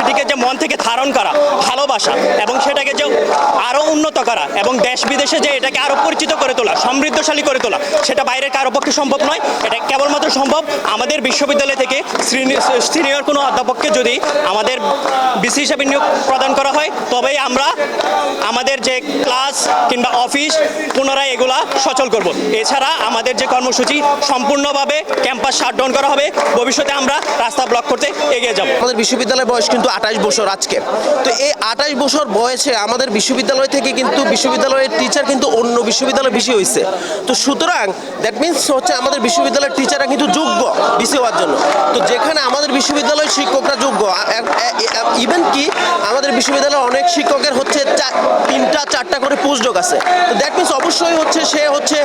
ইউনিভার্সিটিকে যে মন থেকে ধারণ করা, ভালোবাসা এবং সেটাকে যে আরও উন্নত করা এবং দেশ বিদেশে যে এটাকে আরও পরিচিত করে তোলা, সমৃদ্ধশালী করে তোলা, সেটা বাইরের কারো পক্ষে সম্ভব নয়। এটা কেবলমাত্র সম্ভব আমাদের বিশ্ববিদ্যালয় থেকে সিনিয়র কোনো অধ্যাপককে যদি আমাদের বিসি হিসাবে নিয়োগ প্রদান করা হয়, তবেই আমরা আমাদের যে ক্লাস কিংবা অফিস পুনরায় এগুলা সচল করব। এছাড়া আমাদের যে কর্মসূচি সম্পূর্ণভাবে ক্যাম্পাস শাটডাউন করা হবে। ভবিষ্যতে আমরা রাস্তা ব্লক করতে এগিয়ে যাব। আমাদের বিশ্ববিদ্যালয়ের বয়স কিন্তু 28 বছর আজকে। তো এই 28 বছর বয়সে আমাদের বিশ্ববিদ্যালয় থেকে কিন্তু বিশ্ববিদ্যালয়ের টিচার কিন্তু অন্য বিশ্ববিদ্যালয় বেশি হয়েছে। তো সুতরাং দ্যাট মিনস হচ্ছে আমাদের বিশ্ববিদ্যালয়ের টিচাররা কিন্তু যোগ্য বিসি হওয়ার জন্য। তো যেখানে আমাদের বিশ্ববিদ্যালয়ের শিক্ষকরা যোগ্য, ইভেন কি আমাদের বিশ্ববিদ্যালয়ের অনেক শিক্ষকের হচ্ছে 3-4টা করে পোস্টডক আছে। তো দ্যাট মিনস অবশ্যই হচ্ছে সে হচ্ছে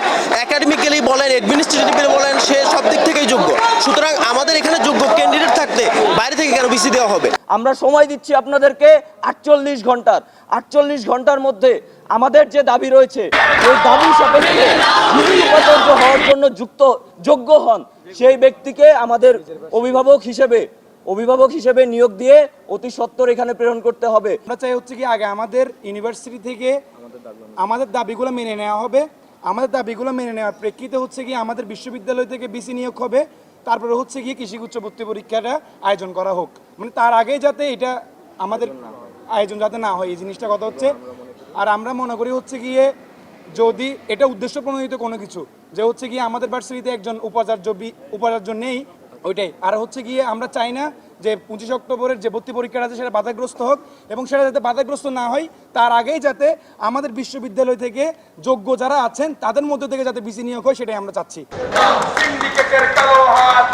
একাডেমিক্যালি বলেন, অ্যাডমিনিস্ট্রেটিভলি বলেন, সে সব দিক থেকেই যোগ্য। সুতরাং আমাদের এখানে যোগ্য ক্যান্ডিডেট থাকতে বাইরে থেকে কেন বিসি দেওয়া হবে? আমরা সময় দিচ্ছি আপনাদেরকে 48 ঘন্টার। 48 ঘন্টার মধ্যে আমাদের যে দাবি রয়েছে, সেই দাবি সাপেক্ষে যিনি উপাচার্য হওয়ার জন্য যোগ্য হন, সেই ব্যক্তিকে আমাদের অভিভাবক হিসেবে নিয়োগ দিয়ে অতি সত্বর এখানে প্রেরণ করতে হবে। আমরা চাই হচ্ছে কি আগে আমাদের ইউনিভার্সিটি থেকে আমাদের দাবিগুলো মেনে নেওয়া হবে। আমাদের দাবিগুলো মেনে নেওয়ার প্রেক্ষিতে হচ্ছে কি আমাদের বিশ্ববিদ্যালয় থেকে বিসি নিয়োগ হবে। তারপরে হচ্ছে গিয়ে কৃষি উচ্চ ভর্তি পরীক্ষাটা আয়োজন করা হোক, মানে তার আগে যাতে এটা আমাদের আয়োজন যাতে না হয়, এই জিনিসটা কথা হচ্ছে। আর আমরা মনে করি হচ্ছে গিয়ে যদি এটা উদ্দেশ্য প্রণোদিত কোনো কিছু যে হচ্ছে গিয়ে আমাদের ভার্সিটিতে একজন উপাচার্য নেই, ওইটাই। আর হচ্ছে গিয়ে আমরা চাই না যে 25 অক্টোবরের যে ভর্তি পরীক্ষাটা আছে সেটা বাধাগ্রস্ত হোক, এবং সেটা যাতে বাধাগ্রস্ত না হয় তার আগেই যাতে আমাদের বিশ্ববিদ্যালয় থেকে যোগ্য যারা আছেন তাদের মধ্যে থেকে যাতে বিসি নিয়োগ হয়, সেটাই আমরা চাচ্ছি। সিন্ডিকেটের কালো হাত